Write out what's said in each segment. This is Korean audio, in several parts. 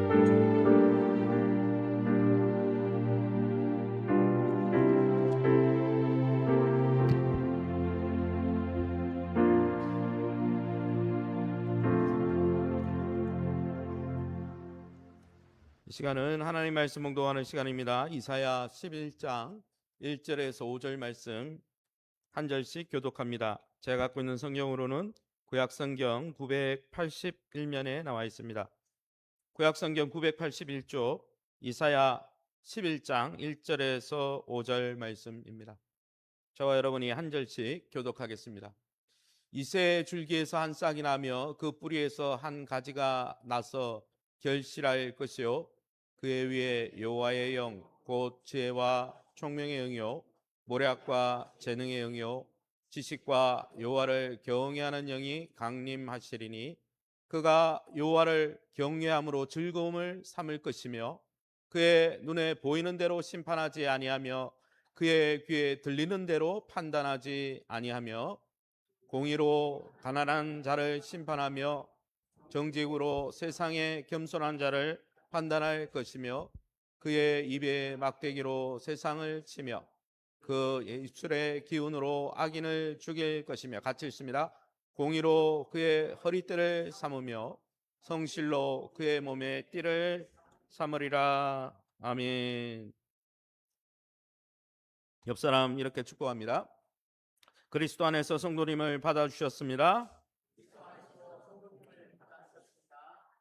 이 시간은 하나님 말씀 묵상하는 시간입니다. 이사야 11장 1절에서 5절 말씀 한 절씩 교독합니다. 제가 갖고 있는 성경으로는 구약성경 981면에 나와 있습니다. 구약성경 981쪽 이사야 11장 1절에서 5절 말씀입니다. 저와 여러분이 한 절씩 교독하겠습니다. 이새 줄기에서 한 싹이 나며 그 뿌리에서 한 가지가 나서 결실할 것이요 그의 위에 여호와의 영 곧 지혜와 총명의 영이요 모략과 재능의 영이요 지식과 여호와를 경외하는 영이 강림하시리니 그가 여호와를 경외함으로 즐거움을 삼을 것이며 그의 눈에 보이는 대로 심판하지 아니하며 그의 귀에 들리는 대로 판단하지 아니하며 공의로 가난한 자를 심판하며 정직으로 세상에 겸손한 자를 판단할 것이며 그의 입에 막대기로 세상을 치며 그 입술의 기운으로 악인을 죽일 것이며 같이 읽습니다. 공의로 그의 허리띠를 삼으며 성실로 그의 몸에 띠를 삼으리라. 아멘. 옆 사람 이렇게 축복합니다. 그리스도 안에서 성도님을 받아주셨습니다.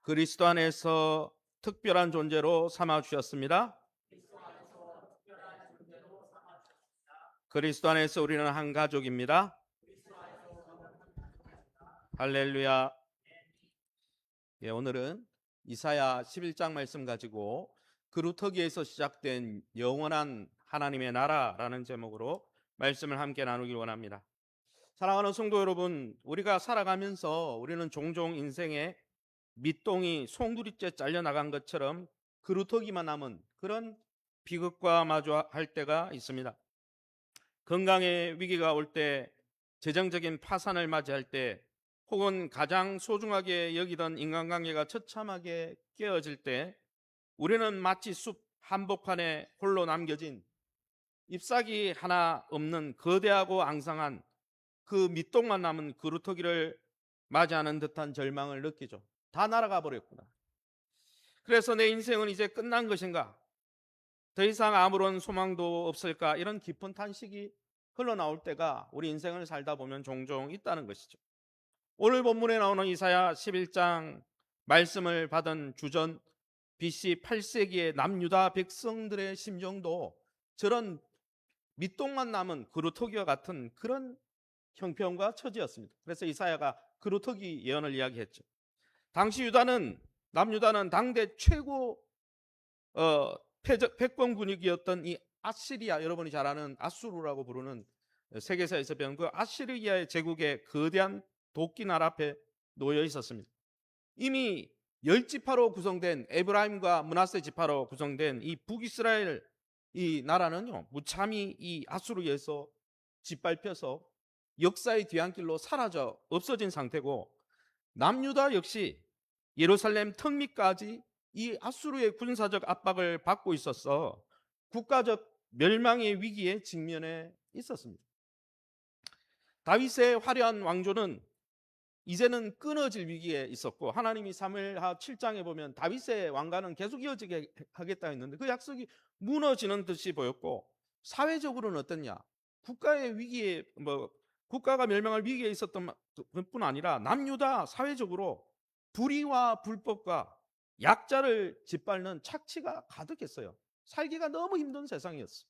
그리스도 안에서 특별한 존재로 삼아주셨습니다. 그리스도 안에서 우리는 한 가족입니다. 할렐루야. 예, 오늘은 이사야 11장 말씀 가지고 그루터기에서 시작된 영원한 하나님의 나라라는 제목으로 말씀을 함께 나누길 원합니다. 사랑하는 성도 여러분, 우리가 살아가면서 우리는 종종 인생에 밑동이 송두리째 잘려나간 것처럼 그루터기만 남은 그런 비극과 마주할 때가 있습니다. 건강의 위기가 올 때, 재정적인 파산을 맞이할 때, 혹은 가장 소중하게 여기던 인간관계가 처참하게 깨어질 때 우리는 마치 숲 한복판에 홀로 남겨진 잎사귀 하나 없는 거대하고 앙상한 그 밑동만 남은 그루터기를 맞이하는 듯한 절망을 느끼죠. 다 날아가 버렸구나. 그래서 내 인생은 이제 끝난 것인가? 더 이상 아무런 소망도 없을까? 이런 깊은 탄식이 흘러나올 때가 우리 인생을 살다 보면 종종 있다는 것이죠. 오늘 본문에 나오는 이사야 11장 말씀을 받은 주전 BC 8세기의 남유다 백성들의 심정도 저런 밑동만 남은 그루터기와 같은 그런 형편과 처지였습니다. 그래서 이사야가 그루터기 예언을 이야기했죠. 당시 남유다는 당대 최고 패권 군익이었던 이 아시리아, 여러분이 잘 아는 아수르라고 부르는 세계사에서 배운 그 아시리아의 제국의 거대한 도끼나라 앞에 놓여 있었습니다. 이미 10지파로 구성된 에브라임과 므낫세 지파로 구성된 이 북이스라엘 이 나라는요 무참히 이 아수르에서 짓밟혀서 역사의 뒤안길로 사라져 없어진 상태고, 남유다 역시 예루살렘 턱 밑까지 이 아수르의 군사적 압박을 받고 있어서 국가적 멸망의 위기에 직면해 있었습니다. 다윗의 화려한 왕조는 이제는 끊어질 위기에 있었고, 하나님이 사무엘하 7장에 보면 다윗의 왕가는 계속 이어지게 하겠다 했는데 그 약속이 무너지는 듯이 보였고, 사회적으로는 어떻냐? 국가의 위기에 국가가 멸망할 위기에 있었던 뿐 아니라 남유다 사회적으로 불의와 불법과 약자를 짓밟는 착취가 가득했어요. 살기가 너무 힘든 세상이었어요.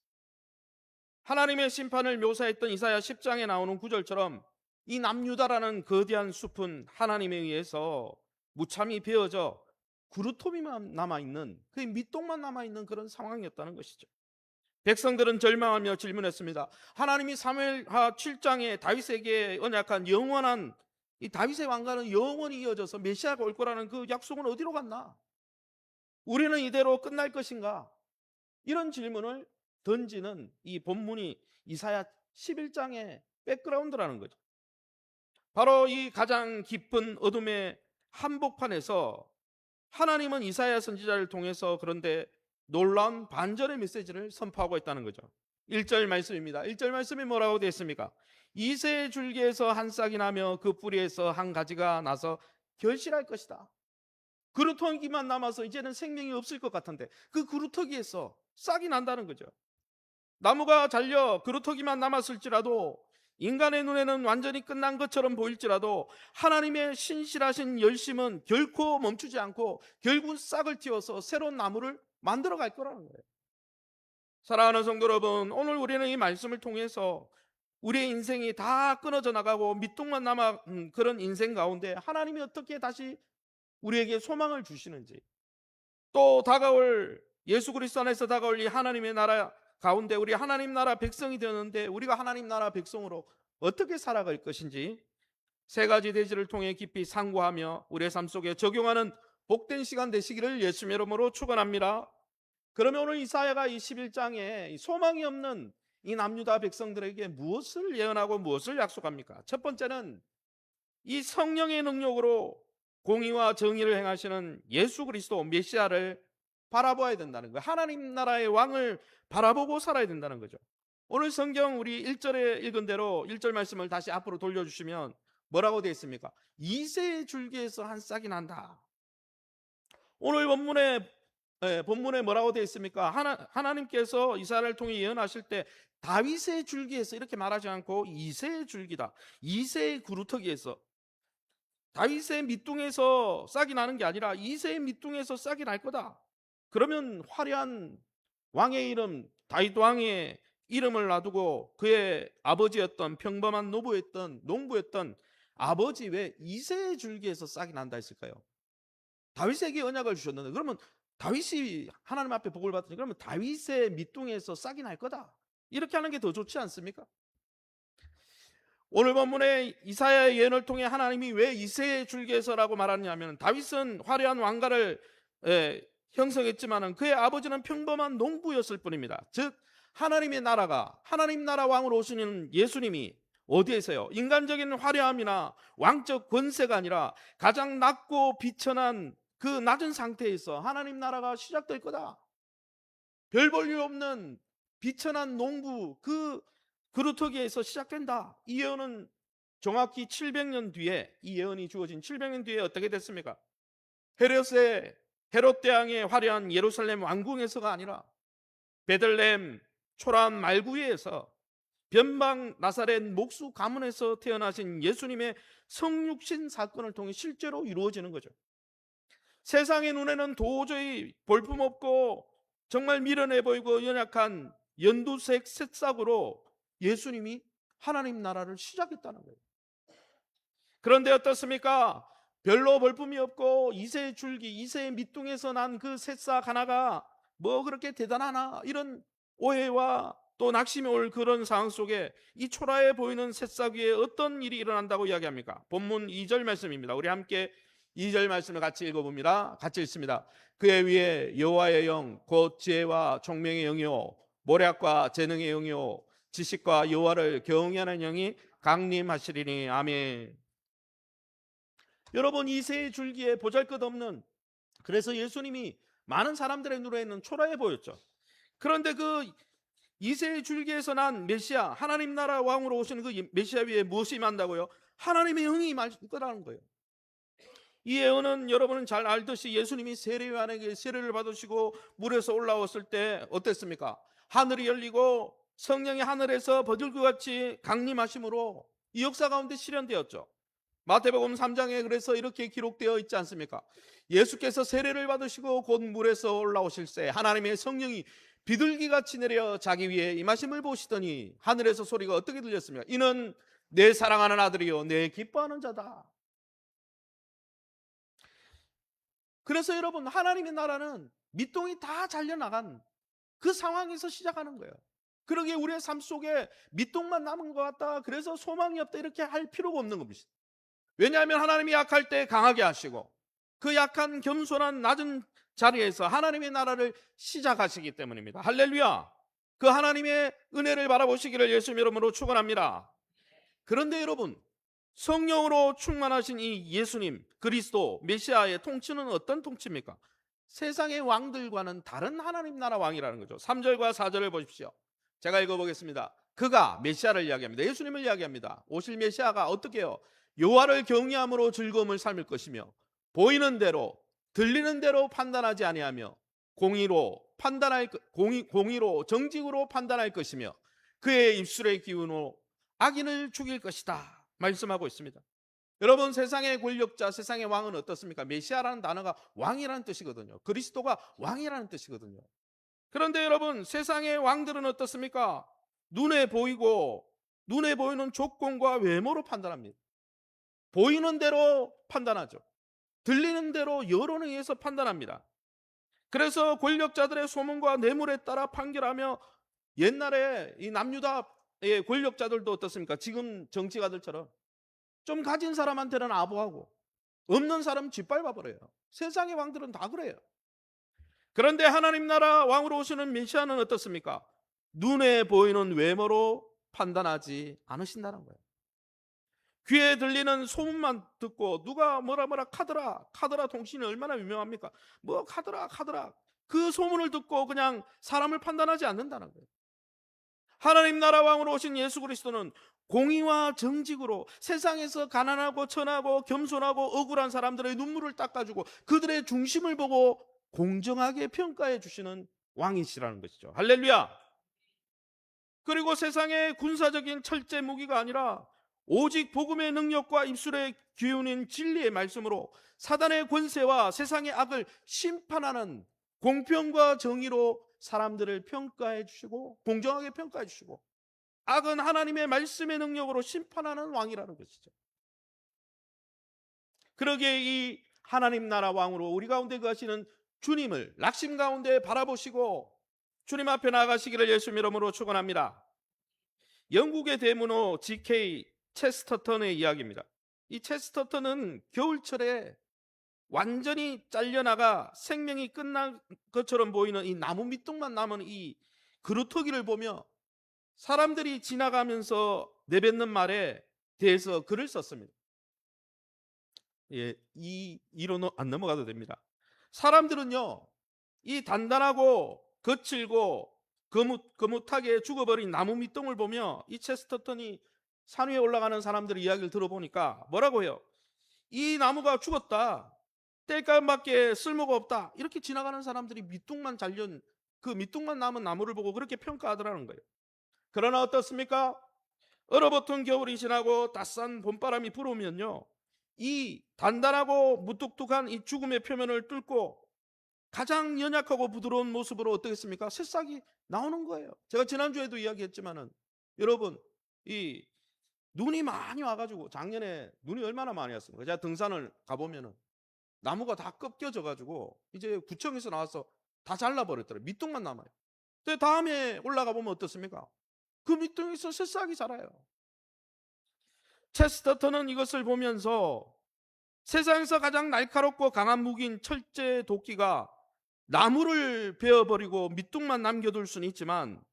하나님의 심판을 묘사했던 이사야 10장에 나오는 구절처럼 이 남유다라는 거대한 숲은 하나님에 의해서 무참히 베어져 그루터기만 남아있는, 그 밑동만 남아있는 그런 상황이었다는 것이죠. 백성들은 절망하며 질문했습니다. 하나님이 사무엘하 7장에 다윗에게 언약한 영원한 이 다윗의 왕가는 영원히 이어져서 메시아가 올 거라는 그 약속은 어디로 갔나? 우리는 이대로 끝날 것인가? 이런 질문을 던지는 이 본문이 이사야 11장의 백그라운드라는 거죠. 바로 이 가장 깊은 어둠의 한복판에서 하나님은 이사야 선지자를 통해서 그런데 놀라운 반전의 메시지를 선포하고 있다는 거죠. 1절 말씀입니다. 1절 말씀이 뭐라고 되어 있습니까? 이새의 줄기에서 한 싹이 나며 그 뿌리에서 한 가지가 나서 결실할 것이다. 그루터기만 남아서 이제는 생명이 없을 것 같은데 그 그루터기에서 싹이 난다는 거죠. 나무가 잘려 그루터기만 남았을지라도 인간의 눈에는 완전히 끝난 것처럼 보일지라도 하나님의 신실하신 열심은 결코 멈추지 않고 결국 싹을 틔워서 새로운 나무를 만들어 갈 거라는 거예요. 사랑하는 성도 여러분, 오늘 우리는 이 말씀을 통해서 우리의 인생이 다 끊어져 나가고 밑둥만 남아 그런 인생 가운데 하나님이 어떻게 다시 우리에게 소망을 주시는지, 또 다가올 예수 그리스도 안에서 다가올 이 하나님의 나라 가운데 우리 하나님 나라 백성이 되었는데 우리가 하나님 나라 백성으로 어떻게 살아갈 것인지 세 가지 대지를 통해 깊이 상고하며 우리의 삶 속에 적용하는 복된 시간 되시기를 예수님의 이름으로 축원합니다. 그러면 오늘 이사야가 이 11장에 소망이 없는 이 남유다 백성들에게 무엇을 예언하고 무엇을 약속합니까? 첫 번째는 이 성령의 능력으로 공의와 정의를 행하시는 예수 그리스도 메시아를 바라보아야 된다는 거예요. 하나님 나라의 왕을 바라보고 살아야 된다는 거죠. 오늘 성경 우리 1절에 읽은 대로 1절 말씀을 다시 앞으로 돌려주시면 뭐라고 되어 있습니까? 이새의 줄기에서 한 싹이 난다. 오늘 본문에 뭐라고 되어 있습니까? 하나님께서 이사야를 통해 예언하실 때 다윗의 줄기에서 이렇게 말하지 않고 이새의 줄기다, 이새의 그루터기에서, 다윗의 밑둥에서 싹이 나는 게 아니라 이새의 밑둥에서 싹이 날 거다. 그러면 화려한 왕의 이름, 다윗 왕의 이름을 놔두고 그의 아버지였던 평범한 농부였던 아버지 왜 이새의 줄기에서 싹이 난다 했을까요? 다윗에게 언약을 주셨는데 그러면 다윗이 하나님 앞에 복을 받으니 그러면 다윗의 밑둥에서 싹이 날 거다, 이렇게 하는 게 더 좋지 않습니까? 오늘 본문의 이사야의 예언을 통해 하나님이 왜 이새의 줄기에서라고 말하냐면 다윗은 화려한 왕가를 형성했지만 그의 아버지는 평범한 농부였을 뿐입니다. 즉 하나님의 나라가, 하나님 나라 왕으로 오시는 예수님이 어디에서요? 인간적인 화려함이나 왕적 권세가 아니라 가장 낮고 비천한 그 낮은 상태에서 하나님 나라가 시작될 거다. 별 볼 일 없는 비천한 농부 그 그루터기에서 시작된다. 이 예언은 정확히 700년 뒤에, 이 예언이 주어진 700년 뒤에 어떻게 됐습니까? 헤롯 대왕의 화려한 예루살렘 왕궁에서가 아니라 베들레헴 초라한 말구이에서 변방 나사렛 목수 가문에서 태어나신 예수님의 성육신 사건을 통해 실제로 이루어지는 거죠. 세상의 눈에는 도저히 볼품없고 정말 미련해 보이고 연약한 연두색 새싹으로 예수님이 하나님 나라를 시작했다는 거예요. 그런데 어떻습니까? 별로 볼품이 없고 이새의 줄기, 이새의 밑둥에서 난 그 새싹 하나가 뭐 그렇게 대단하나, 이런 오해와 또 낙심이 올 그런 상황 속에 이 초라해 보이는 새싹 위에 어떤 일이 일어난다고 이야기합니까? 본문 2절 말씀입니다. 우리 함께 2절 말씀을 같이 읽어봅니다. 같이 읽습니다. 그의 위에 여호와의 영 곧 지혜와 총명의 영이요 모략과 재능의 영이요 지식과 여호와를 경외하는 영이 강림하시리니. 아멘. 여러분, 이새의 줄기에 보잘것없는, 그래서 예수님이 많은 사람들의 눈에는 초라해 보였죠. 그런데 그 이새의 줄기에서 난 메시아, 하나님 나라 왕으로 오시는 그 메시아 위에 무엇이 임한다고요? 하나님의 영이 임할 거라는 거예요. 이 예언은 여러분은 잘 알듯이 예수님이 세례요한에게 세례를 받으시고 물에서 올라왔을 때 어땠습니까? 하늘이 열리고 성령이 하늘에서 버들같이 강림하심으로 이 역사 가운데 실현되었죠. 마태복음 3장에 그래서 이렇게 기록되어 있지 않습니까? 예수께서 세례를 받으시고 곧 물에서 올라오실새 하나님의 성령이 비둘기같이 내려 자기 위에 임하심을 보시더니 하늘에서 소리가 어떻게 들렸습니까? 이는 내 사랑하는 아들이요 내 기뻐하는 자다. 그래서 여러분, 하나님의 나라는 밑동이 다 잘려나간 그 상황에서 시작하는 거예요. 그러기에 우리의 삶 속에 밑동만 남은 것 같다, 그래서 소망이 없다, 이렇게 할 필요가 없는 겁니다. 왜냐하면 하나님이 약할 때 강하게 하시고 그 약한 겸손한 낮은 자리에서 하나님의 나라를 시작하시기 때문입니다. 할렐루야. 그 하나님의 은혜를 바라보시기를 예수님 이름으로 축원합니다. 그런데 여러분, 성령으로 충만하신 이 예수님 그리스도 메시아의 통치는 어떤 통치입니까? 세상의 왕들과는 다른 하나님 나라 왕이라는 거죠. 3절과 4절을 보십시오. 제가 읽어보겠습니다. 그가 메시아를 이야기합니다. 예수님을 이야기합니다. 오실 메시아가 어떻게 해요? 여호와를 경외함으로 즐거움을 삶을 것이며 보이는 대로 들리는 대로 판단하지 아니하며 공의로 정직으로 판단할 것이며 그의 입술의 기운으로 악인을 죽일 것이다 말씀하고 있습니다. 여러분, 세상의 권력자, 세상의 왕은 어떻습니까? 메시아라는 단어가 왕이라는 뜻이거든요. 그리스도가 왕이라는 뜻이거든요. 그런데 여러분, 세상의 왕들은 어떻습니까? 눈에 보이는 조건과 외모로 판단합니다. 보이는 대로 판단하죠. 들리는 대로 여론에 의해서 판단합니다. 그래서 권력자들의 소문과 뇌물에 따라 판결하며 옛날에 이 남유다의 권력자들도 어떻습니까? 지금 정치가들처럼 좀 가진 사람한테는 아부하고 없는 사람 짓밟아 버려요. 세상의 왕들은 다 그래요. 그런데 하나님 나라 왕으로 오시는 메시아는 어떻습니까? 눈에 보이는 외모로 판단하지 않으신다는 거예요. 귀에 들리는 소문만 듣고 누가 뭐라 카드라 통신이 얼마나 유명합니까? 뭐 카드라 그 소문을 듣고 그냥 사람을 판단하지 않는다는 거예요. 하나님 나라 왕으로 오신 예수 그리스도는 공의와 정직으로 세상에서 가난하고 천하고 겸손하고 억울한 사람들의 눈물을 닦아주고 그들의 중심을 보고 공정하게 평가해 주시는 왕이시라는 것이죠. 할렐루야. 그리고 세상의 군사적인 철제 무기가 아니라 오직 복음의 능력과 입술의 기운인 진리의 말씀으로 사단의 권세와 세상의 악을 심판하는 공평과 정의로 사람들을 평가해 주시고 공정하게 평가해 주시고 악은 하나님의 말씀의 능력으로 심판하는 왕이라는 것이죠. 그러기에 이 하나님 나라 왕으로 우리 가운데 거하시는 주님을 낙심 가운데 바라보시고 주님 앞에 나아가시기를 예수님 이름으로 축원합니다. 영국의 대문호 G.K. 체스터턴의 이야기입니다. 이 체스터턴은 겨울철에 완전히 잘려나가 생명이 끝난 것처럼 보이는 이 나무 밑둥만 남은 이 그루터기를 보며 사람들이 지나가면서 내뱉는 말에 대해서 글을 썼습니다. 이 이로 안 넘어가도 됩니다. 사람들은요, 이 단단하고 거칠고 거뭇하게 죽어버린 나무 밑둥을 보며 이 체스터턴이 산 위에 올라가는 사람들의 이야기를 들어보니까 뭐라고 해요? 이 나무가 죽었다. 뗄감밖에 쓸모가 없다. 이렇게 지나가는 사람들이 밑둥만 잘린 그 밑둥만 남은 나무를 보고 그렇게 평가하더라는 거예요. 그러나 어떻습니까? 얼어붙은 겨울이 지나고 따스한 봄바람이 불어오면요, 이 단단하고 무뚝뚝한 이 죽음의 표면을 뚫고 가장 연약하고 부드러운 모습으로 어떻겠습니까? 새싹이 나오는 거예요. 제가 지난주에도 이야기했지만은 여러분, 이 눈이 많이 와가지고 작년에 눈이 얼마나 많이 왔습니까? 제가 등산을 가보면은 나무가 다 꺾여져 가지고 이제 구청에서 나와서 다 잘라버렸더라고요. 밑둥만 남아요. 근데 다음에 올라가 보면 어떻습니까? 그 밑둥에서 새싹이 자라요. 체스터턴은 이것을 보면서 세상에서 가장 날카롭고 강한 무기인 철제 도끼가 나무를 베어버리고 밑둥만 남겨둘 수는 있지만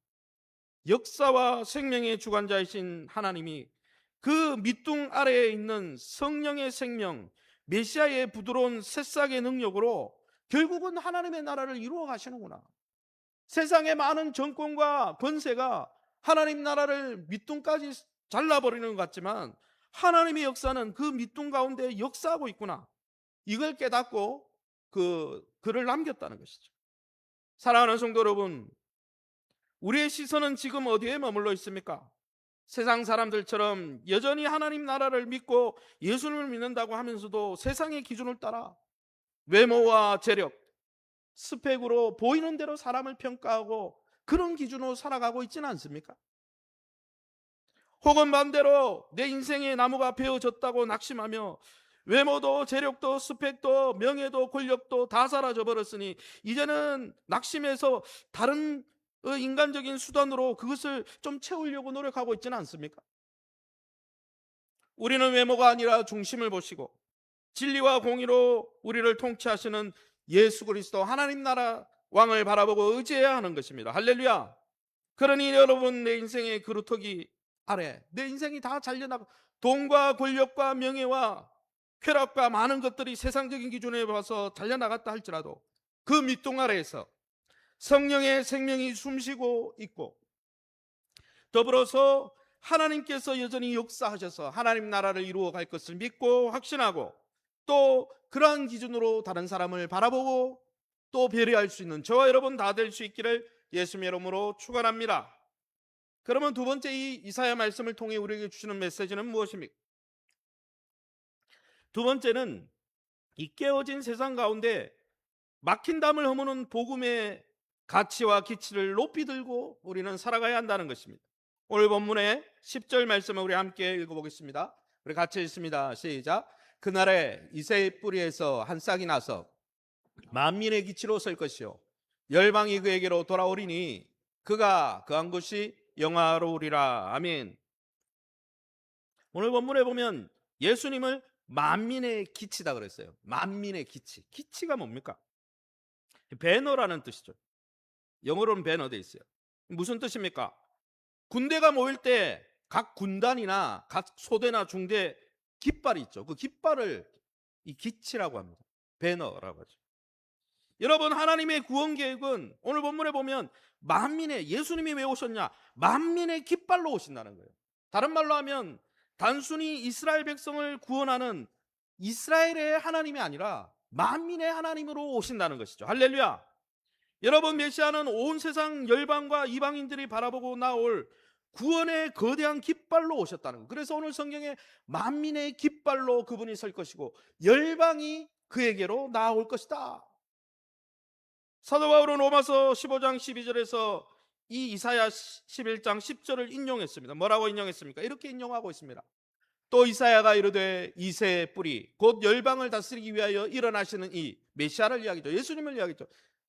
역사와 생명의 주관자이신 하나님이 그 밑둥 아래에 있는 성령의 생명, 메시아의 부드러운 새싹의 능력으로 결국은 하나님의 나라를 이루어 가시는구나. 세상의 많은 정권과 권세가 하나님 나라를 밑둥까지 잘라버리는 것 같지만 하나님의 역사는 그 밑둥 가운데 역사하고 있구나. 이걸 깨닫고 그 글을 남겼다는 것이죠. 사랑하는 성도 여러분, 우리의 시선은 지금 어디에 머물러 있습니까? 세상 사람들처럼 여전히 하나님 나라를 믿고 예수님을 믿는다고 하면서도 세상의 기준을 따라 외모와 재력, 스펙으로 보이는 대로 사람을 평가하고 그런 기준으로 살아가고 있지는 않습니까? 혹은 반대로 내 인생의 나무가 베어졌다고 낙심하며 외모도 재력도 스펙도 명예도 권력도 다 사라져 버렸으니 이제는 낙심해서 다른 인간적인 수단으로 그것을 좀 채우려고 노력하고 있지는 않습니까? 우리는 외모가 아니라 중심을 보시고 진리와 공의로 우리를 통치하시는 예수 그리스도 하나님 나라 왕을 바라보고 의지해야 하는 것입니다. 할렐루야. 그러니 여러분, 내 인생의 그루터기 아래 내 인생이 다 잘려나가 돈과 권력과 명예와 쾌락과 많은 것들이 세상적인 기준에 봐서 달려나갔다 할지라도 그 밑동 아래에서 성령의 생명이 숨쉬고 있고, 더불어서 하나님께서 여전히 역사하셔서 하나님 나라를 이루어 갈 것을 믿고 확신하고, 또 그러한 기준으로 다른 사람을 바라보고 또 배려할 수 있는 저와 여러분 다 될 수 있기를 예수님의 이름으로 축원합니다. 그러면 두 번째, 이 이사야 말씀을 통해 우리에게 주시는 메시지는 무엇입니까? 두 번째는 이 깨어진 세상 가운데 막힌 담을 허무는 복음의 가치와 기치를 높이 들고 우리는 살아가야 한다는 것입니다. 오늘 본문의 10절 말씀을 우리 함께 읽어보겠습니다. 우리 같이 읽습니다. 시작. 그날에 이새의 뿌리에서 한 싹이 나서 만민의 기치로 설 것이요 열방이 그에게로 돌아오리니 그가 거한 곳이 영화로우리라. 아멘. 오늘 본문에 보면 예수님을 만민의 기치다 그랬어요. 만민의 기치. 기치가 뭡니까? 배너라는 뜻이죠. 영어로는 배너 돼 있어요. 무슨 뜻입니까? 군대가 모일 때 각 군단이나 각 소대나 중대 깃발이 있죠. 그 깃발을 이 기치라고 합니다. 배너라고 하죠. 여러분, 하나님의 구원 계획은 오늘 본문에 보면 만민의, 예수님이 왜 오셨냐? 만민의 깃발로 오신다는 거예요. 다른 말로 하면 단순히 이스라엘 백성을 구원하는 이스라엘의 하나님이 아니라 만민의 하나님으로 오신다는 것이죠. 할렐루야. 여러분, 메시아는 온 세상 열방과 이방인들이 바라보고 나올 구원의 거대한 깃발로 오셨다는 거예요. 그래서 오늘 성경에 만민의 깃발로 그분이 설 것이고 열방이 그에게로 나올 것이다. 사도 바울은 로마서 15장 12절에서 이 이사야 11장 10절을 인용했습니다. 뭐라고 인용했습니까? 이렇게 인용하고 있습니다. 또 이사야가 이르되 이새의 뿌리 곧 열방을 다스리기 위하여 일어나시는 이 메시아를 이야기죠. 예수님을 이야기죠.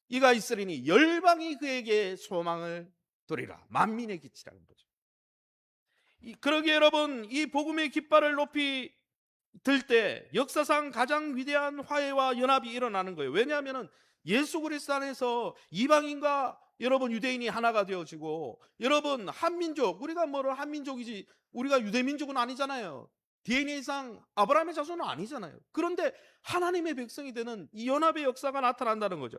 이가 있으리니 열방이 그에게 소망을 두리라. 만민의 기치라는 거죠. 그러기에 여러분, 이 복음의 깃발을 높이 들 때 역사상 가장 위대한 화해와 연합이 일어나는 거예요. 왜냐하면 예수 그리스도 안에서 이방인과 여러분 유대인이 하나가 되어지고, 여러분 한민족, 우리가 뭐로 한민족이지 우리가 유대민족은 아니잖아요. DNA상 아브라함의 자손은 아니잖아요. 그런데 하나님의 백성이 되는 이 연합의 역사가 나타난다는 거죠.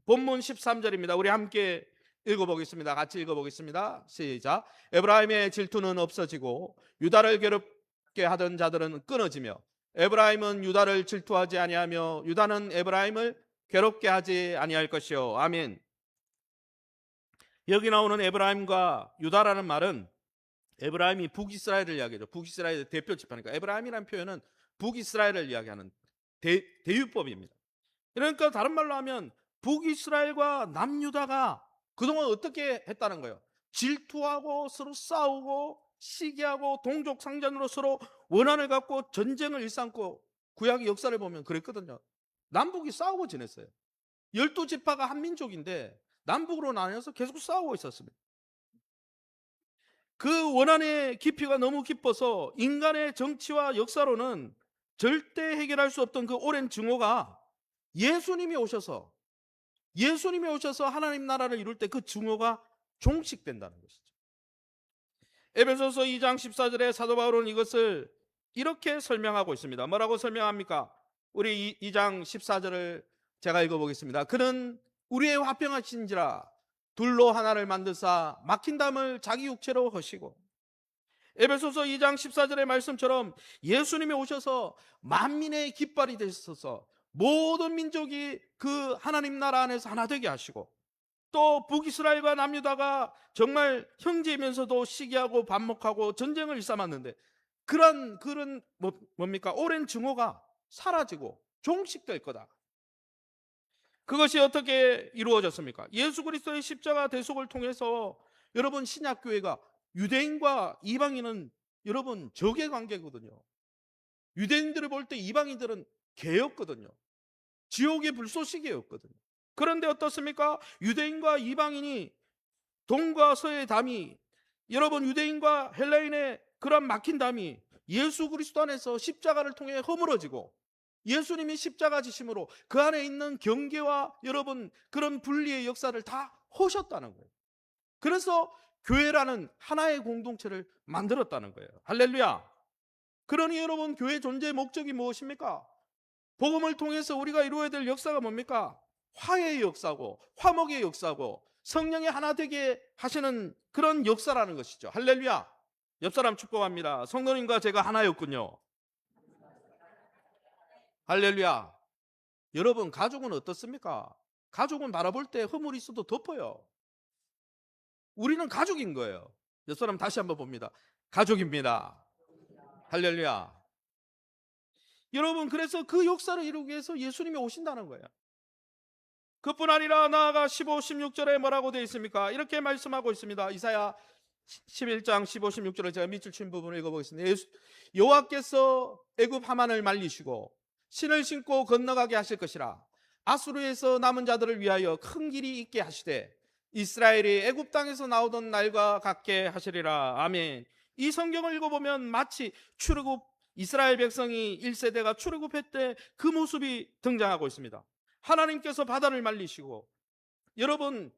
본문 13절입니다. 우리 함께 읽어보겠습니다. 같이 읽어보겠습니다. 시작. 에브라임의 질투는 없어지고 유다를 괴롭게 하던 자들은 끊어지며 에브라임은 유다를 질투하지 아니하며 유다는 에브라임을 괴롭게 하지 아니할 것이요. 아멘. 여기 나오는 에브라임과 유다라는 말은 에브라임이 북이스라엘을 이야기하죠. 북이스라엘의 대표 지파니까 에브라임이라는 표현은 북이스라엘을 이야기하는 대유법입니다. 그러니까 다른 말로 하면 북이스라엘과 남유다가 그동안 어떻게 했다는 거예요? 질투하고 서로 싸우고 시기하고 동족 상전으로 서로 원한을 갖고 전쟁을 일삼고, 구약의 역사를 보면 그랬거든요. 남북이 싸우고 지냈어요. 12지파가 한민족인데 남북으로 나뉘어서 계속 싸우고 있었습니다. 그 원한의 깊이가 너무 깊어서 인간의 정치와 역사로는 절대 해결할 수 없던 그 오랜 증오가 예수님이 오셔서 하나님 나라를 이룰 때 그 증오가 종식된다는 것이죠. 에베소서 2장 14절에 사도 바울은 이것을 이렇게 설명하고 있습니다. 뭐라고 설명합니까? 우리 2장 14절을 제가 읽어보겠습니다. 그는 우리의 화평하신지라 둘로 하나를 만드사 막힌 담을 자기 육체로 허시고. 에베소서 2장 14절의 말씀처럼 예수님이 오셔서 만민의 깃발이 되셔서 모든 민족이 그 하나님 나라 안에서 하나 되게 하시고, 또 북이스라엘과 남유다가 정말 형제이면서도 시기하고 반목하고 전쟁을 일삼았는데 그런 뭡니까? 오랜 증오가 사라지고 종식될 거다. 그것이 어떻게 이루어졌습니까? 예수 그리스도의 십자가 대속을 통해서 여러분, 신약교회가 유대인과 이방인은 여러분 적의 관계거든요. 유대인들을 볼 때 이방인들은 개였거든요. 지옥의 불쏘시개였거든요. 그런데 어떻습니까? 유대인과 이방인이 동과 서의 담이, 여러분 유대인과 헬라인의 그런 막힌 담이 예수 그리스도 안에서 십자가를 통해 허물어지고, 예수님이 십자가 지심으로 그 안에 있는 경계와 여러분 그런 분리의 역사를 다 허셨다는 거예요. 그래서 교회라는 하나의 공동체를 만들었다는 거예요. 할렐루야. 그러니 여러분, 교회 존재의 목적이 무엇입니까? 복음을 통해서 우리가 이루어야 될 역사가 뭡니까? 화해의 역사고 화목의 역사고 성령의 하나 되게 하시는 그런 역사라는 것이죠. 할렐루야. 옆 사람 축복합니다. 성도님과 제가 하나였군요. 할렐루야. 여러분, 가족은 어떻습니까? 가족은 바라볼 때 허물이 있어도 덮어요. 우리는 가족인 거예요. 옆 사람 다시 한번 봅니다. 가족입니다. 할렐루야. 여러분, 그래서 그 역사를 이루기 위해서 예수님이 오신다는 거예요. 그뿐 아니라 나아가 15, 16절에 뭐라고 되어 있습니까? 이렇게 말씀하고 있습니다. 이사야 11장 15, 16절을 제가 밑줄 친 부분을 읽어보겠습니다. 여호와께서 애굽 하만을 말리시고 신을 신고 건너가게 하실 것이라. 아수르에서 남은 자들을 위하여 큰 길이 있게 하시되 이스라엘이 애굽 땅에서 나오던 날과 같게 하시리라. 아멘. 이 성경을 읽어보면 마치 출애굽, 이스라엘 백성이 1세대가 출애굽할 때 그 모습이 등장하고 있습니다. 하나님께서 바다를 말리시고 여러분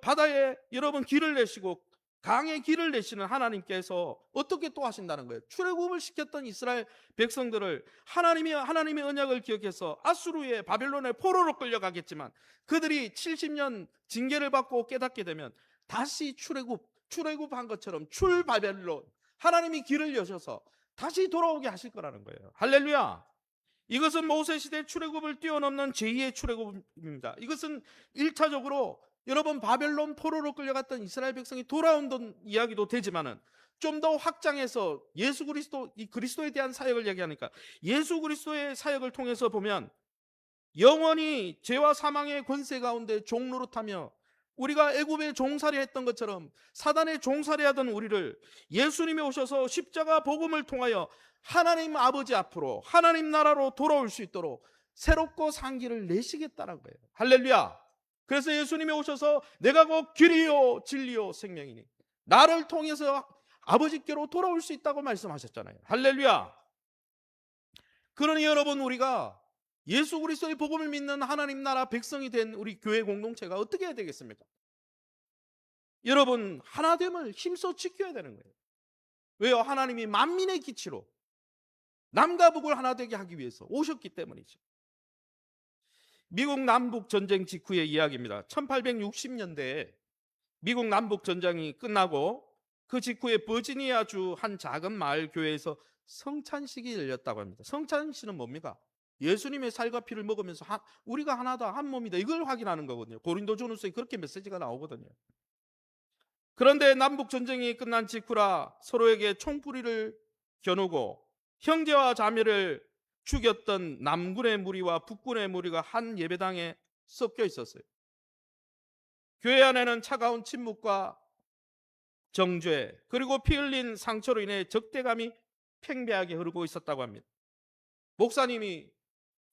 바다에 여러분 길을 내시고 강에 길을 내시는 하나님께서 어떻게 또 하신다는 거예요? 출애굽을 시켰던 이스라엘 백성들을 하나님의 언약을 기억해서 아수르의 바벨론의 포로로 끌려가겠지만 그들이 70년 징계를 받고 깨닫게 되면 다시 출애굽한 것처럼 출바벨론, 하나님이 길을 여셔서 다시 돌아오게 하실 거라는 거예요. 할렐루야. 이것은 모세시대 출애굽을 뛰어넘는 제2의 출애굽입니다. 이것은 1차적으로 여러분 바벨론 포로로 끌려갔던 이스라엘 백성이 돌아온다는 이야기도 되지만은 좀 더 확장해서 예수 그리스도, 이 그리스도에 대한 사역을 얘기하니까 예수 그리스도의 사역을 통해서 보면 영원히 죄와 사망의 권세 가운데 종노릇하며 우리가 애굽에 종살이 했던 것처럼 사단의 종살이하던 우리를 예수님이 오셔서 십자가 복음을 통하여 하나님 아버지 앞으로 하나님 나라로 돌아올 수 있도록 새롭고 산 길을 내시겠다는 거예요. 할렐루야. 그래서 예수님이 오셔서 내가 곧 길이요 진리요 생명이니 나를 통해서 아버지께로 돌아올 수 있다고 말씀하셨잖아요. 할렐루야. 그러니 여러분, 우리가 예수 그리스도의 복음을 믿는 하나님 나라 백성이 된 우리 교회 공동체가 어떻게 해야 되겠습니까? 여러분, 하나됨을 힘써 지켜야 되는 거예요. 왜요? 하나님이 만민의 기치로 남과 북을 하나 되게 하기 위해서 오셨기 때문이죠. 미국 남북 전쟁 직후의 이야기입니다. 1860년대에 미국 남북 전쟁이 끝나고 그 직후에 버지니아주 한 작은 마을 교회에서 성찬식이 열렸다고 합니다. 성찬식은 뭡니까? 예수님의 살과 피를 먹으면서 우리가 하나다, 한 몸이다, 이걸 확인하는 거거든요. 고린도전후서에 그렇게 메시지가 나오거든요. 그런데 남북 전쟁이 끝난 직후라 서로에게 총뿌리를 겨누고 형제와 자매를 죽였던 남군의 무리와 북군의 무리가 한 예배당에 섞여 있었어요. 교회 안에는 차가운 침묵과 정죄, 그리고 피 흘린 상처로 인해 적대감이 팽배하게 흐르고 있었다고 합니다. 목사님이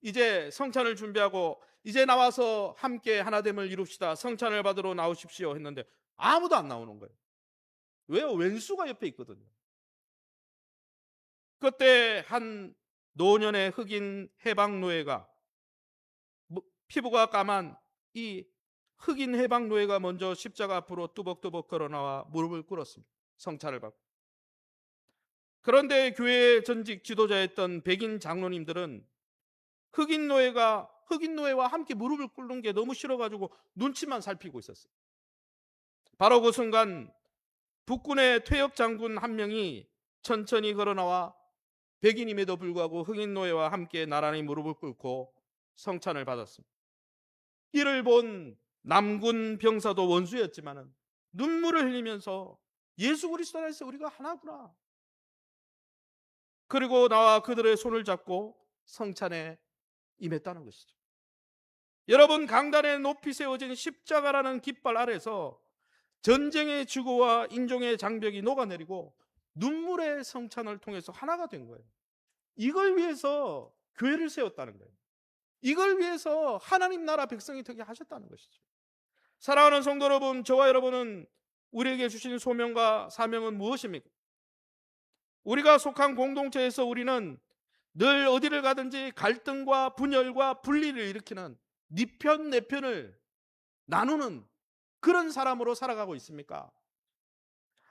이제 성찬을 준비하고 이제 나와서 함께 하나됨을 이룹시다, 성찬을 받으러 나오십시오 했는데 아무도 안 나오는 거예요. 왜요? 왼수가 옆에 있거든요. 그때 한 노년의 흑인 해방 노예가, 피부가 까만 이 흑인 해방 노예가 먼저 십자가 앞으로 뚜벅뚜벅 걸어 나와 무릎을 꿇었습니다. 성찬을 받고. 그런데 교회 전직 지도자였던 백인 장로님들은 흑인 노예와 함께 무릎을 꿇는 게 너무 싫어가지고 눈치만 살피고 있었어요. 바로 그 순간 북군의 퇴역 장군 한 명이 천천히 걸어 나와 백인임에도 불구하고 흑인 노예와 함께 나란히 무릎을 꿇고 성찬을 받았습니다. 이를 본 남군 병사도 원수였지만 눈물을 흘리면서 예수 그리스도 안에서 우리가 하나구나. 그리고 나와 그들의 손을 잡고 성찬에 임했다는 것이죠. 여러분, 강단에 높이 세워진 십자가라는 깃발 아래서 전쟁의 주고와 인종의 장벽이 녹아내리고 눈물의 성찬을 통해서 하나가 된 거예요. 이걸 위해서 교회를 세웠다는 거예요. 이걸 위해서 하나님 나라 백성이 되게 하셨다는 것이죠. 사랑하는 성도 여러분, 저와 여러분은 우리에게 주신 소명과 사명은 무엇입니까? 우리가 속한 공동체에서 우리는 늘 어디를 가든지 갈등과 분열과 분리를 일으키는 네 편, 내 편을 나누는 그런 사람으로 살아가고 있습니까?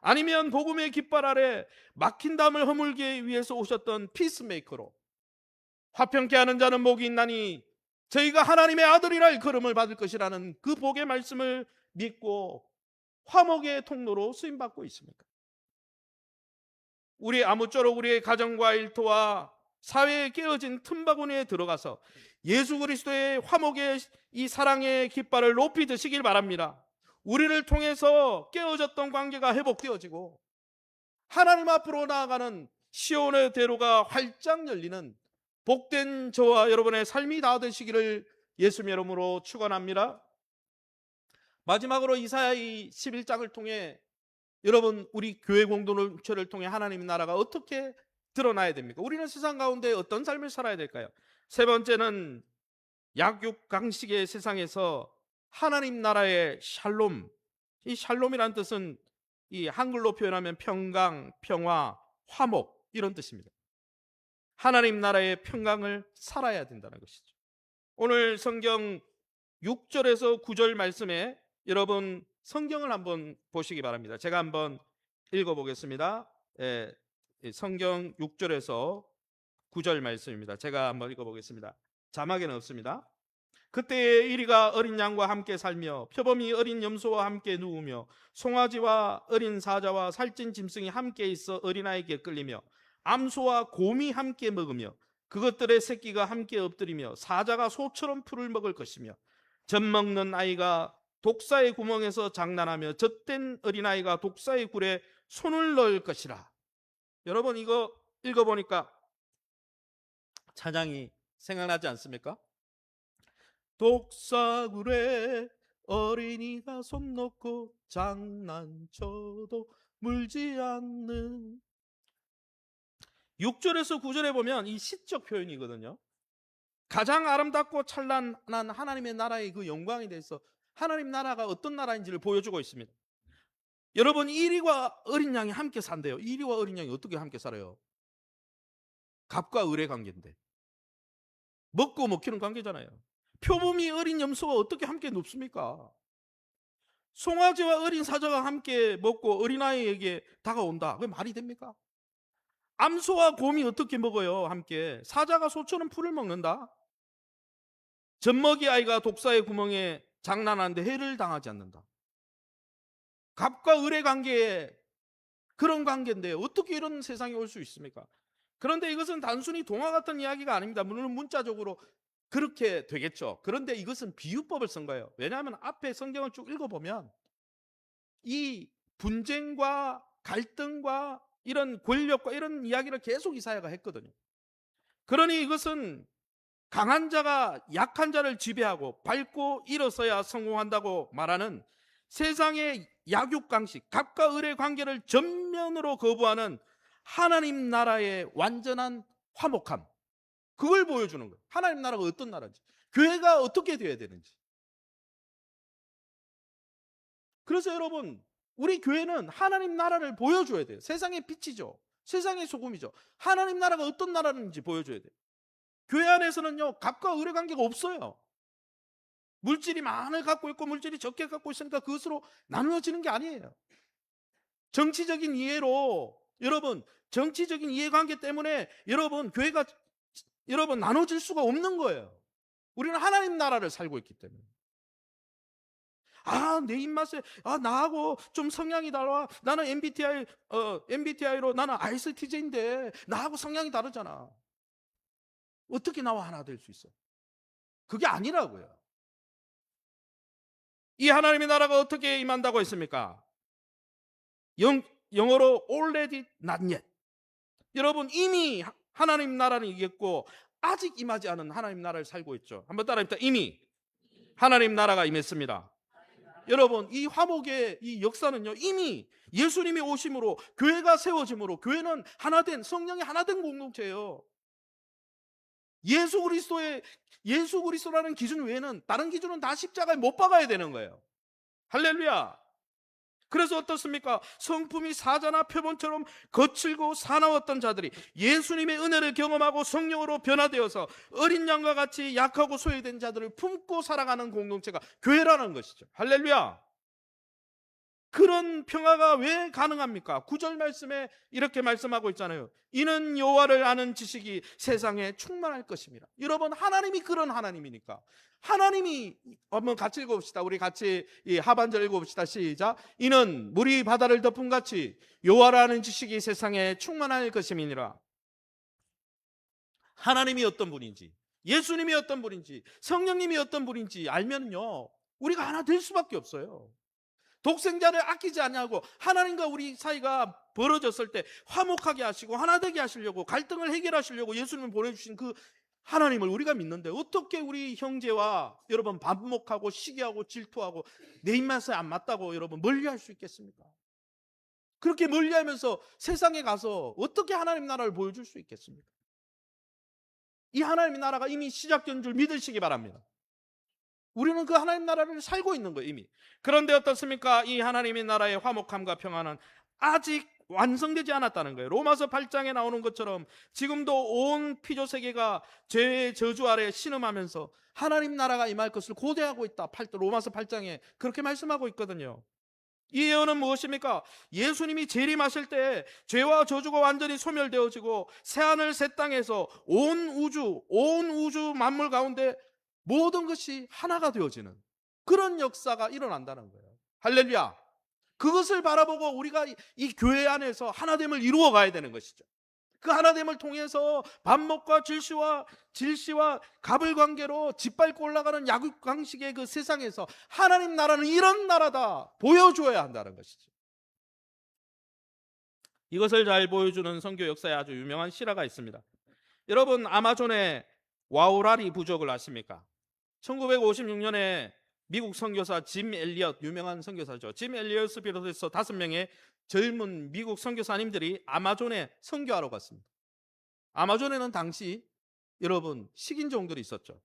아니면 복음의 깃발 아래 막힌 담을 허물기 위해서 오셨던 피스메이커로 화평케 하는 자는 복이 있나니 저희가 하나님의 아들이라 걸음을 받을 것이라는 그 복의 말씀을 믿고 화목의 통로로 쓰임받고 있습니까? 우리 아무쪼록 우리의 가정과 일터와 사회에 깨어진 틈바구니에 들어가서 예수 그리스도의 화목의 이 사랑의 깃발을 높이 드시길 바랍니다. 우리를 통해서 깨어졌던 관계가 회복되어지고 하나님 앞으로 나아가는 시온의 대로가 활짝 열리는 복된 저와 여러분의 삶이 다 되시기를 예수님의 이름으로 축원합니다. 마지막으로 이사야 11장을 통해 여러분, 우리 교회 공동체를 통해 하나님의 나라가 어떻게 드러나야 됩니까? 우리는 세상 가운데 어떤 삶을 살아야 될까요? 세 번째는 약육강식의 세상에서 하나님 나라의 샬롬. 이 샬롬이란 뜻은 이 한글로 표현하면 평강, 평화, 화목 이런 뜻입니다. 하나님 나라의 평강을 살아야 된다는 것이죠. 오늘 성경 6절에서 9절 말씀에 여러분 성경을 한번 보시기 바랍니다. 제가 한번 읽어보겠습니다. 성경 6절에서 9절 말씀입니다. 제가 한번 읽어보겠습니다. 자막에는 없습니다. 그때에 이리가 어린 양과 함께 살며 표범이 어린 염소와 함께 누우며 송아지와 어린 사자와 살찐 짐승이 함께 있어 어린아이에게 끌리며 암소와 곰이 함께 먹으며 그것들의 새끼가 함께 엎드리며 사자가 소처럼 풀을 먹을 것이며 젖 먹는 아이가 독사의 구멍에서 장난하며 젖된 어린아이가 독사의 굴에 손을 넣을 것이라. 여러분, 이거 읽어보니까 찬양이 생각나지 않습니까? 독사굴에 어린이가 손 놓고 장난쳐도 물지 않는. 6절에서 9절에 보면 이 시적 표현이거든요. 가장 아름답고 찬란한 하나님의 나라의 그 영광에 대해서 하나님 나라가 어떤 나라인지를 보여주고 있습니다. 여러분, 이리와 어린 양이 함께 산대요. 이리와 어린 양이 어떻게 함께 살아요? 갑과 을의 관계인데, 먹고 먹히는 관계잖아요. 표범이 어린 염소와 어떻게 함께 눕습니까? 송아지와 어린 사자가 함께 먹고 어린아이에게 다가온다. 그게 말이 됩니까? 암소와 곰이 어떻게 먹어요? 함께. 사자가 소처럼 풀을 먹는다. 젖먹이 아이가 독사의 구멍에 장난하는데 해를 당하지 않는다. 갑과 을의 관계에 그런 관계인데 어떻게 이런 세상이 올 수 있습니까? 그런데 이것은 단순히 동화 같은 이야기가 아닙니다. 물론 문자적으로 그렇게 되겠죠. 그런데 이것은 비유법을 쓴 거예요. 왜냐하면 앞에 성경을 쭉 읽어보면 이 분쟁과 갈등과 이런 권력과 이런 이야기를 계속 이사야가 했거든요. 그러니 이것은 강한 자가 약한 자를 지배하고 밟고 일어서야 성공한다고 말하는 세상의 약육강식, 갑과 을의 관계를 전면으로 거부하는 하나님 나라의 완전한 화목함, 그걸 보여주는 거예요. 하나님 나라가 어떤 나라인지, 교회가 어떻게 되어야 되는지. 그래서 여러분, 우리 교회는 하나님 나라를 보여줘야 돼요. 세상의 빛이죠. 세상의 소금이죠. 하나님 나라가 어떤 나라인지 보여줘야 돼요. 교회 안에서는요, 갑과 을의 관계가 없어요. 물질이 많이 갖고 있고 물질이 적게 갖고 있으니까 그것으로 나누어지는 게 아니에요. 정치적인 이해로, 여러분, 정치적인 이해관계 때문에 여러분, 교회가 여러분 나눠질 수가 없는 거예요. 우리는 하나님 나라를 살고 있기 때문에. 내 입맛에 나하고 좀 성향이 달라. 나는 MBTI로 나는 ISTJ인데 나하고 성향이 다르잖아. 어떻게 나와 하나 될 수 있어? 그게 아니라고요. 이 하나님의 나라가 어떻게 임한다고 했습니까? 영어로 already not yet. 여러분, 이미 하나님 나라는 이겼고 아직 임하지 않은 하나님 나라를 살고 있죠. 한번 따라합니다. 이미 하나님 나라가 임했습니다. 여러분, 이 화목의 이 역사는요, 이미 예수님이 오심으로, 교회가 세워짐으로, 교회는 하나된, 성령이 하나된 공동체예요. 예수 그리스도라는 기준 외에는 다른 기준은 다 십자가에 못 박아야 되는 거예요. 할렐루야. 그래서 어떻습니까? 성품이 사자나 표범처럼 거칠고 사나웠던 자들이 예수님의 은혜를 경험하고 성령으로 변화되어서 어린 양과 같이 약하고 소외된 자들을 품고 살아가는 공동체가 교회라는 것이죠. 할렐루야. 그런 평화가 왜 가능합니까? 9절 말씀에 이렇게 말씀하고 있잖아요. 이는 여호와를 아는 지식이 세상에 충만할 것입니다. 여러분, 하나님이 그런 하나님이니까. 하나님이 한번 같이 읽어봅시다. 우리 같이 이 하반절 읽어봅시다. 시작. 이는 물이 바다를 덮은 같이 여호와를 아는 지식이 세상에 충만할 것임이니라. 하나님이 어떤 분인지, 예수님이 어떤 분인지, 성령님이 어떤 분인지 알면요, 우리가 하나 될 수밖에 없어요. 독생자를 아끼지 않냐고, 하나님과 우리 사이가 벌어졌을 때 화목하게 하시고 하나 되게 하시려고, 갈등을 해결하시려고 예수님을 보내주신 그 하나님을 우리가 믿는데, 어떻게 우리 형제와 여러분 반목하고 시기하고 질투하고 내 입맛에 안 맞다고 여러분 멀리할 수 있겠습니까? 그렇게 멀리하면서 세상에 가서 어떻게 하나님 나라를 보여줄 수 있겠습니까? 이 하나님의 나라가 이미 시작된 줄 믿으시기 바랍니다. 우리는 그 하나님 나라를 살고 있는 거예요, 이미. 그런데 어떻습니까? 이 하나님의 나라의 화목함과 평화는 아직 완성되지 않았다는 거예요. 로마서 8장에 나오는 것처럼 지금도 온 피조 세계가 죄의 저주 아래 신음하면서 하나님 나라가 임할 것을 고대하고 있다. 로마서 8장에 그렇게 말씀하고 있거든요. 이 예언은 무엇입니까? 예수님이 재림하실 때 죄와 저주가 완전히 소멸되어지고 새하늘 새 땅에서 온 우주 만물 가운데 모든 것이 하나가 되어지는 그런 역사가 일어난다는 거예요. 할렐루야. 그것을 바라보고 우리가 이 교회 안에서 하나됨을 이루어 가야 되는 것이죠. 그 하나됨을 통해서 반목과 질시와 갑을관계로 짓밟고 올라가는 야곱강식의 그 세상에서 하나님 나라는 이런 나라다 보여줘야 한다는 것이죠. 이것을 잘 보여주는 선교 역사에 아주 유명한 실화가 있습니다. 여러분, 아마존의 와우라리 부족을 아십니까? 1956년에 미국 선교사 짐 엘리엇, 유명한 선교사죠. 짐 엘리엇을 비롯해서 5명의 젊은 미국 선교사님들이 아마존에 선교하러 갔습니다. 아마존에는 당시 여러분 식인종들이 있었죠.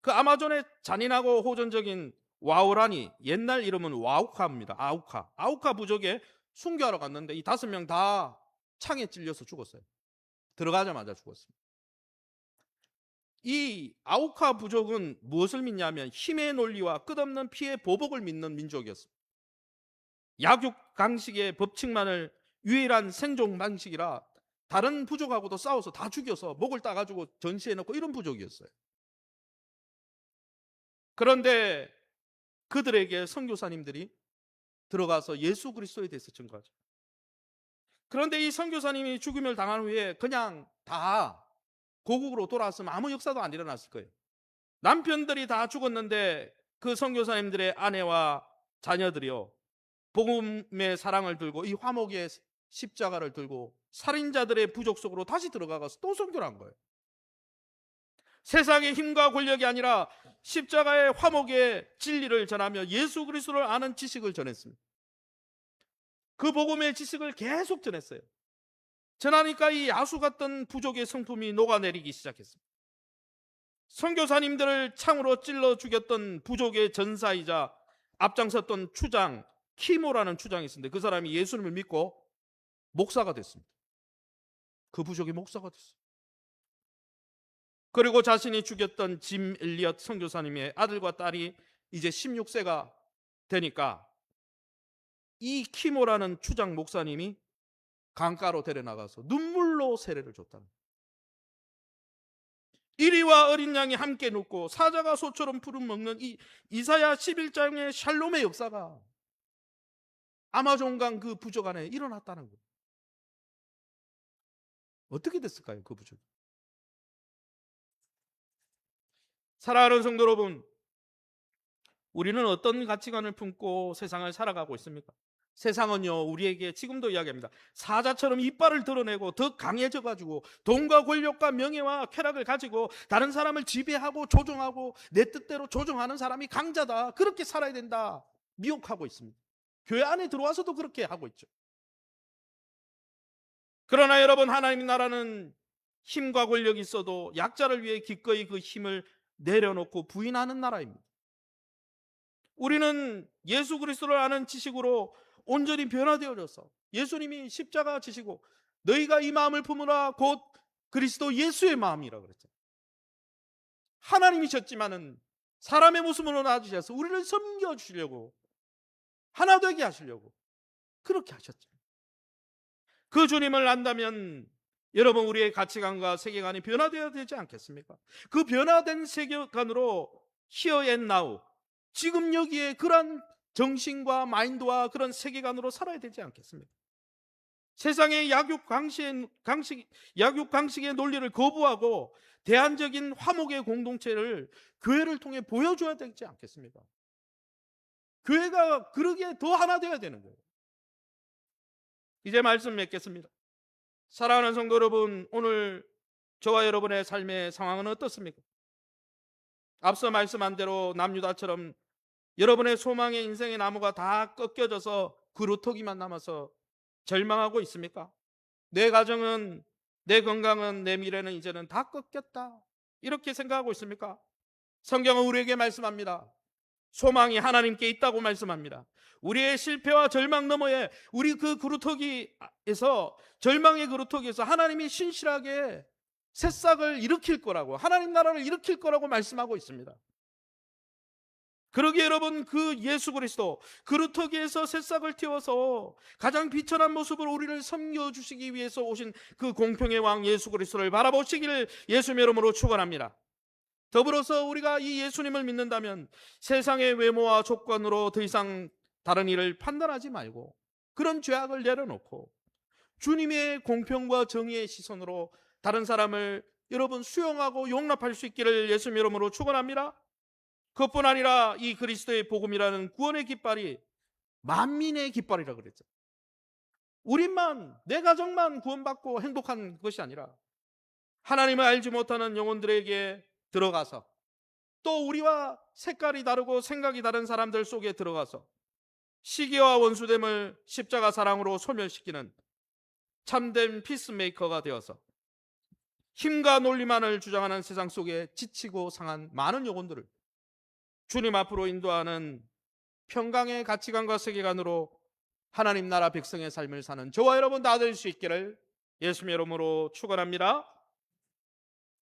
그 아마존의 잔인하고 호전적인 와우라니, 옛날 이름은 와우카입니다. 아우카 부족에 순교하러 갔는데 이 5명 다 창에 찔려서 죽었어요. 들어가자마자 죽었습니다. 이 아우카 부족은 무엇을 믿냐면 힘의 논리와 끝없는 피의 보복을 믿는 민족이었습니다. 약육강식의 법칙만을 유일한 생존 방식이라 다른 부족하고도 싸워서 다 죽여서 목을 따가지고 전시해놓고 이런 부족이었어요. 그런데 그들에게 선교사님들이 들어가서 예수 그리스도에 대해서 증거하죠. 그런데 이 선교사님이 죽음을 당한 후에 그냥 다 고국으로 돌아왔으면 아무 역사도 안 일어났을 거예요. 남편들이 다 죽었는데 그 선교사님들의 아내와 자녀들이요, 복음의 사랑을 들고 이 화목의 십자가를 들고 살인자들의 부족 속으로 다시 들어가서 또 선교를 한 거예요. 세상의 힘과 권력이 아니라 십자가의 화목의 진리를 전하며 예수 그리스도를 아는 지식을 전했습니다. 그 복음의 지식을 계속 전했어요. 전하니까 이 야수 같던 부족의 성품이 녹아내리기 시작했습니다. 선교사님들을 창으로 찔러 죽였던 부족의 전사이자 앞장섰던 추장 키모라는 추장이 있었는데 그 사람이 예수님을 믿고 목사가 됐습니다. 그 부족이 목사가 됐어요. 그리고 자신이 죽였던 짐 엘리엇 선교사님의 아들과 딸이 이제 16세가 되니까 이 키모라는 추장 목사님이 강가로 데려나가서 눈물로 세례를 줬다는 거예요. 이리와 어린 양이 함께 눕고 사자가 소처럼 푸른 먹는 이 이사야 11장의 샬롬의 역사가 아마존강 그 부족 안에 일어났다는 거예요. 어떻게 됐을까요? 그 부족이. 사랑하는 성도 여러분, 우리는 어떤 가치관을 품고 세상을 살아가고 있습니까? 세상은요, 우리에게 지금도 이야기합니다. 사자처럼 이빨을 드러내고 더 강해져가지고 돈과 권력과 명예와 쾌락을 가지고 다른 사람을 지배하고 조종하고 내 뜻대로 조종하는 사람이 강자다, 그렇게 살아야 된다 미혹하고 있습니다. 교회 안에 들어와서도 그렇게 하고 있죠. 그러나 여러분, 하나님의 나라는 힘과 권력이 있어도 약자를 위해 기꺼이 그 힘을 내려놓고 부인하는 나라입니다. 우리는 예수 그리스도를 아는 지식으로 온전히 변화되어져서 예수님이 십자가 지시고 너희가 이 마음을 품으라 곧 그리스도 예수의 마음이라 그랬잖아요. 하나님이셨지만은 사람의 모습으로 나아지셔서 우리를 섬겨주시려고 하나 되게 하시려고 그렇게 하셨죠. 그 주님을 안다면 여러분 우리의 가치관과 세계관이 변화되어야 되지 않겠습니까? 그 변화된 세계관으로 here and now, 지금 여기에 그런 정신과 마인드와 그런 세계관으로 살아야 되지 않겠습니까? 세상의 약육 강식의 논리를 거부하고 대안적인 화목의 공동체를 교회를 통해 보여줘야 되지 않겠습니까? 교회가 그러기에 더 하나 되어야 되는 거예요. 이제 말씀 맺겠습니다. 사랑하는 성도 여러분, 오늘 저와 여러분의 삶의 상황은 어떻습니까? 앞서 말씀한 대로 남유다처럼 여러분의 소망의 인생의 나무가 다 꺾여져서 그루터기만 남아서 절망하고 있습니까? 내 가정은, 내 건강은, 내 미래는 이제는 다 꺾였다, 이렇게 생각하고 있습니까? 성경은 우리에게 말씀합니다. 소망이 하나님께 있다고 말씀합니다. 우리의 실패와 절망 너머에 우리 그 그루터기에서, 절망의 그루터기에서 하나님이 신실하게 새싹을 일으킬 거라고, 하나님 나라를 일으킬 거라고 말씀하고 있습니다. 그러기에 여러분, 그 예수 그리스도 그루터기에서 새싹을 틔워서 가장 비천한 모습으로 우리를 섬겨주시기 위해서 오신 그 공평의 왕 예수 그리스도를 바라보시기를 예수님의 이름으로 축원합니다. 더불어서 우리가 이 예수님을 믿는다면 세상의 외모와 조건으로 더 이상 다른 일을 판단하지 말고 그런 죄악을 내려놓고 주님의 공평과 정의의 시선으로 다른 사람을 여러분 수용하고 용납할 수 있기를 예수님 이름으로 축원합니다. 그것뿐 아니라 이 그리스도의 복음이라는 구원의 깃발이 만민의 깃발이라 그랬죠. 우리만, 내 가정만 구원받고 행복한 것이 아니라 하나님을 알지 못하는 영혼들에게 들어가서, 또 우리와 색깔이 다르고 생각이 다른 사람들 속에 들어가서 시기와 원수됨을 십자가 사랑으로 소멸시키는 참된 피스메이커가 되어서 힘과 논리만을 주장하는 세상 속에 지치고 상한 많은 영혼들을 주님 앞으로 인도하는 평강의 가치관과 세계관으로 하나님 나라 백성의 삶을 사는 저와 여러분 다 될 수 있기를 예수님의 이름으로 축원합니다.